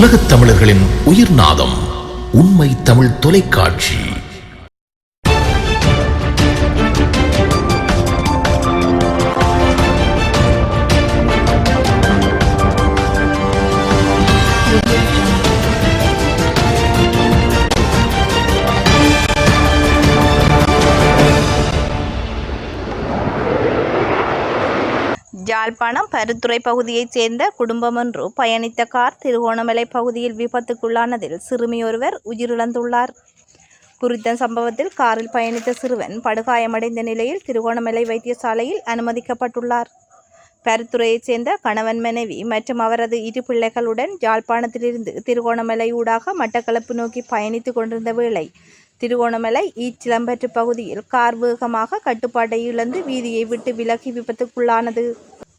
உலகத் தமிழர்களின் உயிர்நாதம் உண்மை தமிழ் தொலைக்காட்சி. யாழ்ப்பாணம் பருத்துறை பகுதியைச் சேர்ந்த குடும்பம் ஒன்று பயணித்த கார் திருகோணமலை பகுதியில் விபத்துக்குள்ளானதில் சிறுமி ஒருவர் உயிரிழந்துள்ளார். குறித்த சம்பவத்தில் காரில் பயணித்த சிறுவன் படுகாயமடைந்த நிலையில் திருகோணமலை வைத்தியசாலையில் அனுமதிக்கப்பட்டுள்ளார். பருத்துறையைச் சேர்ந்த கணவன் மனைவி மற்றும் அவரது இரு பிள்ளைகளுடன் யாழ்ப்பாணத்திலிருந்து திருகோணமலை ஊடாக மட்டக்களப்பு நோக்கி பயணித்துக் கொண்டிருந்த வேளை திருகோணமலை ஈச்சிலம்பற்று பகுதியில் கார் வேகமாக கட்டுப்பாட்டை இழந்து வீதியை விட்டு விலகி விபத்துக்குள்ளானது.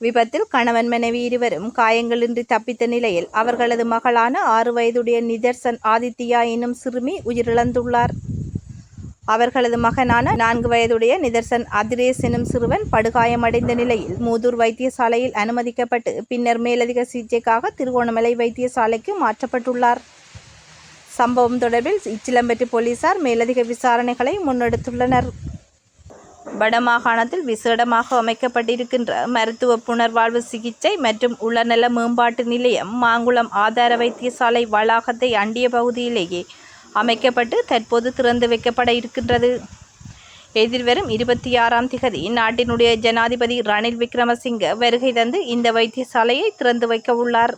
விபத்தில் கணவன் மனைவி இருவரும் காயங்களின்றி தப்பித்த நிலையில் அவர்களது மகளான 6 வயதுடைய நிதர்சன் ஆதித்யா எனும் சிறுமி உயிரிழந்துள்ளார். அவர்களது மகனான 4 வயதுடைய நிதர்சன் அதிரேஸ் எனும் சிறுவன் படுகாயமடைந்த நிலையில் மூதூர் வைத்தியசாலையில் அனுமதிக்கப்பட்டு பின்னர் மேலதிக சிகிச்சைக்காக திருகோணமலை வைத்தியசாலைக்கு மாற்றப்பட்டுள்ளார். சம்பவம் தொடர்பில் இச்சிலம்பற்று போலீசார் மேலதிக விசாரணைகளை முன்னெடுத்துள்ளனர். வடமாகாணத்தில் விசேடமாக அமைக்கப்பட்டிருக்கின்ற மருத்துவ புனர்வாழ்வு சிகிச்சை மற்றும் உளநல மேம்பாட்டு நிலையம் மாங்குளம் ஆதார வைத்தியசாலை வளாகத்தை அண்டிய பகுதியிலேயே அமைக்கப்பட்டு தற்போது திறந்து வைக்கப்பட இருக்கின்றது. எதிர்வரும் 26ஆம் திகதி நாட்டினுடைய ஜனாதிபதி ரணில் விக்ரமசிங்க வருகை தந்து இந்த வைத்தியசாலையை திறந்து வைக்க உள்ளார்.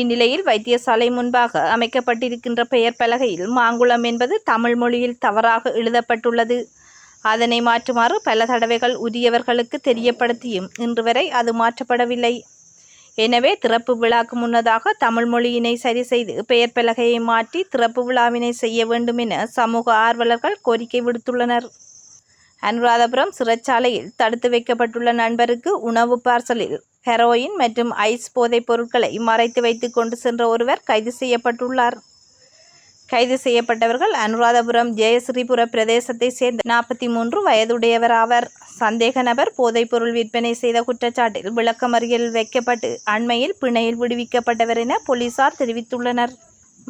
இந்நிலையில் வைத்தியசாலை முன்பாக அமைக்கப்பட்டிருக்கின்ற பெயர் பலகையில் மாங்குளம் என்பது தமிழ் மொழியில் தவறாக எழுதப்பட்டுள்ளது. அதனை மாற்றுமாறு பல தடவைகள் உரியவர்களுக்கு தெரியப்படுத்தியும் இன்று வரை அது மாற்றப்படவில்லை. எனவே திறப்பு விழாக்கு முன்னதாக தமிழ் மொழியினை சரி செய்து பெயர் பலகையை மாற்றி திறப்பு விழாவினை செய்ய வேண்டும் என சமூக ஆர்வலர்கள் கோரிக்கை விடுத்துள்ளனர். அனுராதபுரம் சிறைச்சாலையில் தடுத்து வைக்கப்பட்டுள்ள நண்பருக்கு உணவு பார்சலில் ஹெரோயின் மற்றும் ஐஸ் போதைப் பொருட்களை மறைத்து வைத்து கொண்டு சென்ற ஒருவர் கைது செய்யப்பட்டுள்ளார். கைது செய்யப்பட்டவர்கள் அனுராதபுரம் ஜெயஸ்ரீபுர பிரதேசத்தை சேர்ந்த 43 வயதுடையவர் ஆவர். சந்தேக நபர் போதைப்பொருள் விற்பனை செய்த குற்றச்சாட்டில் விளக்கமறியலில் வைக்கப்பட்டு அண்மையில் பிணையில் விடுவிக்கப்பட்டவர் என போலீசார் தெரிவித்துள்ளனர்.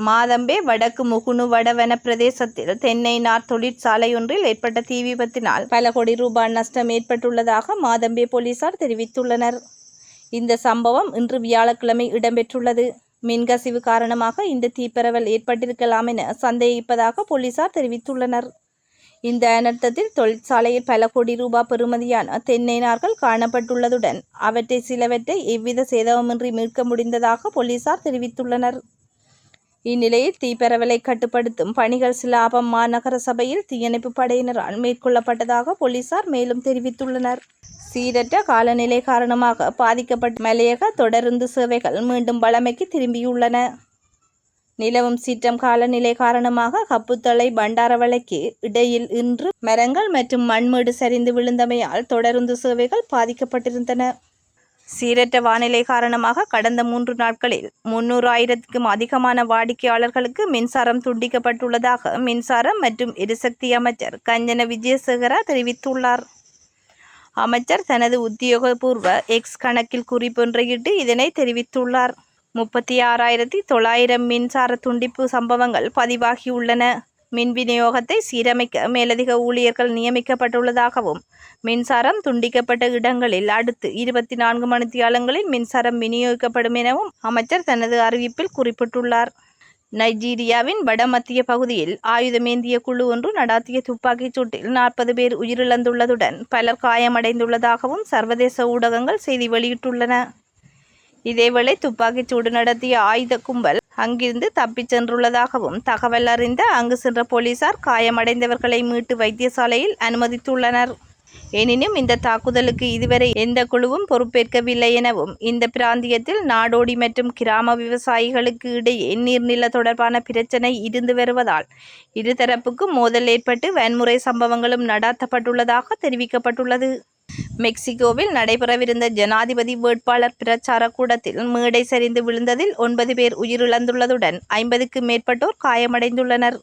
மாதம்பே வடக்கு முகுணு வடவன பிரதேசத்தில் தென்னை நார் தொழிற்சாலை ஒன்றில் ஏற்பட்ட தீ விபத்தினால் பல கோடி ரூபாய் நஷ்டம் ஏற்பட்டுள்ளதாக மாதம்பே போலீசார் தெரிவித்துள்ளனர். இந்த சம்பவம் இன்று வியாழக்கிழமை இடம்பெற்றுள்ளது. மின்கசிவு காரணமாக இந்த தீப்பரவல் ஏற்பட்டிருக்கலாம் என சந்தேகிப்பதாக போலீசார் தெரிவித்துள்ளனர். இந்த அனர்த்தத்தில் தொழிற்சாலையில் பல கோடி ரூபாய் பெறுமதியான தென்னை நார்கள் காணப்பட்டுள்ளதுடன் அவற்றை சிலவற்றை எவ்வித சேதமின்றி மீட்க முடிந்ததாக போலீசார் தெரிவித்துள்ளனர். இந்நிலையில் தீப்பரவலை கட்டுப்படுத்தும் பணிகள் சிலாபம் மாநகர சபையில் தீயணைப்பு படையினரால் மேற்கொள்ளப்பட்டதாக போலீசார் மேலும் தெரிவித்துள்ளனர். சீரற்ற காலநிலை காரணமாக பாதிக்கப்பட்ட மலையக தொடருந்து சேவைகள் மீண்டும் வழமைக்கு திரும்பியுள்ளன. நிலவும் சீற்றம் காலநிலை காரணமாக கப்புத்தளை பண்டாரவளைக்கு இடையில் இன்று மரங்கள் மற்றும் மண்மேடு சரிந்து விழுந்தமையால் தொடருந்து சேவைகள் பாதிக்கப்பட்டிருந்தன. சீரற்ற வானிலை காரணமாக கடந்த 3 நாட்களில் 300,000க்கும் அதிகமான வாடிக்கையாளர்களுக்கு மின்சாரம் துண்டிக்கப்பட்டுள்ளதாக மின்சாரம் மற்றும் எரிசக்தி அமைச்சர் கஞ்சன விஜயசேகர தெரிவித்துள்ளார். அமைச்சர் தனது உத்தியோகபூர்வ எக்ஸ் கணக்கில் குறிப்பொன்றையிட்டு இதனை தெரிவித்துள்ளார். 36,900 மின்சார துண்டிப்பு சம்பவங்கள் பதிவாகியுள்ளன. மின் விநியோகத்தை சீரமைக்க மேலதிக ஊழியர்கள் நியமிக்கப்பட்டுள்ளதாகவும் மின்சாரம் துண்டிக்கப்பட்ட இடங்களில் அடுத்து 24 மணித்தியாலங்களில் மின்சாரம் விநியோகிக்கப்படும் எனவும் அமைச்சர் தனது அறிவிப்பில் குறிப்பிட்டுள்ளார். நைஜீரியாவின் வடமத்திய பகுதியில் ஆயுதமேந்திய குழு ஒன்று நடாத்திய துப்பாக்கிச் சூட்டில் 40 பேர் உயிரிழந்துள்ளதுடன் பலர் காயமடைந்துள்ளதாகவும் சர்வதேச ஊடகங்கள் செய்தி வெளியிட்டுள்ளன. இதேவேளை துப்பாக்கிச் சூடு நடத்திய ஆயுத கும்பல் அங்கிருந்து தப்பிச் சென்றுள்ளதாகவும் தகவல் அறிந்த அங்கு சென்ற போலீசார் காயமடைந்தவர்களை மீட்டு வைத்தியசாலையில் அனுமதித்துள்ளனர். எனினும் இந்த தாக்குதலுக்கு இதுவரை எந்த குழுவும் பொறுப்பேற்கவில்லை எனவும் இந்த பிராந்தியத்தில் நாடோடி மற்றும் கிராம விவசாயிகளுக்கு இடையே நீர்நில தொடர்பான பிரச்சினை இருந்து வருவதால் இருதரப்புக்கும் மோதல் ஏற்பட்டு வன்முறை சம்பவங்களும் நடாத்தப்பட்டுள்ளதாக தெரிவிக்கப்பட்டுள்ளது. மெக்சிகோவில் நடைபெறவிருந்த ஜனாதிபதி வேட்பாளர் பிரச்சார கூடத்தில் மேடை சரிந்து விழுந்ததில் 9 பேர் உயிரிழந்துள்ளதுடன் 50க்கும் மேற்பட்டோர் காயமடைந்துள்ளனர்.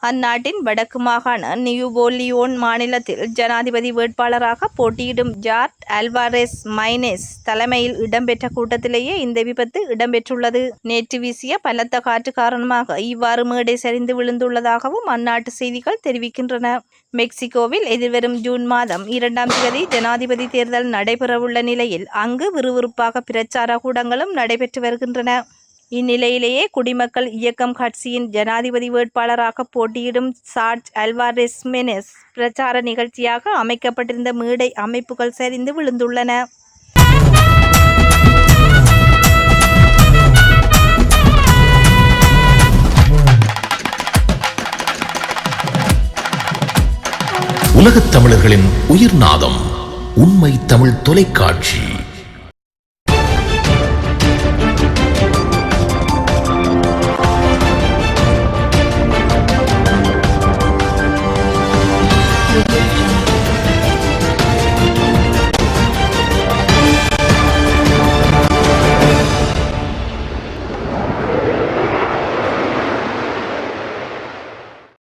அந்நாட்டின் வடக்கு மாகாண நியூபோலியோன் மாநிலத்தில் ஜனாதிபதி வேட்பாளராக போட்டியிடும் ஜார்ட் அல்வாரெஸ் மைனேஸ் தலைமையில் இடம்பெற்ற கூட்டத்திலேயே இந்த விபத்து இடம்பெற்றுள்ளது. நேற்று வீசிய பலத்த காற்று காரணமாக இவ்வாறு மேடை சரிந்து விழுந்துள்ளதாகவும் அந்நாட்டு செய்திகள் தெரிவிக்கின்றன. மெக்சிகோவில் எதிர்வரும் ஜூன் மாதம் 2ஆம் தேதி ஜனாதிபதி தேர்தல் நடைபெறவுள்ள நிலையில் அங்கு விறுவிறுப்பாக பிரச்சார கூட்டங்களும் நடைபெற்று வருகின்றன. இந்நிலையிலேயே குடிமக்கள் இயக்கம் கட்சியின் ஜனாதிபதி வேட்பாளராக போட்டியிடும் ஜார்ட் அல்வாரெஸ் மைனேஸ் பிரச்சார நிகழ்ச்சியாக அமைக்கப்பட்டிருந்த மேடை அமைப்புகள் சரிந்து விழுந்துள்ளன. உலகத் தமிழர்களின் உயிர்நாதம் உண்மை தமிழ் தொலைக்காட்சி.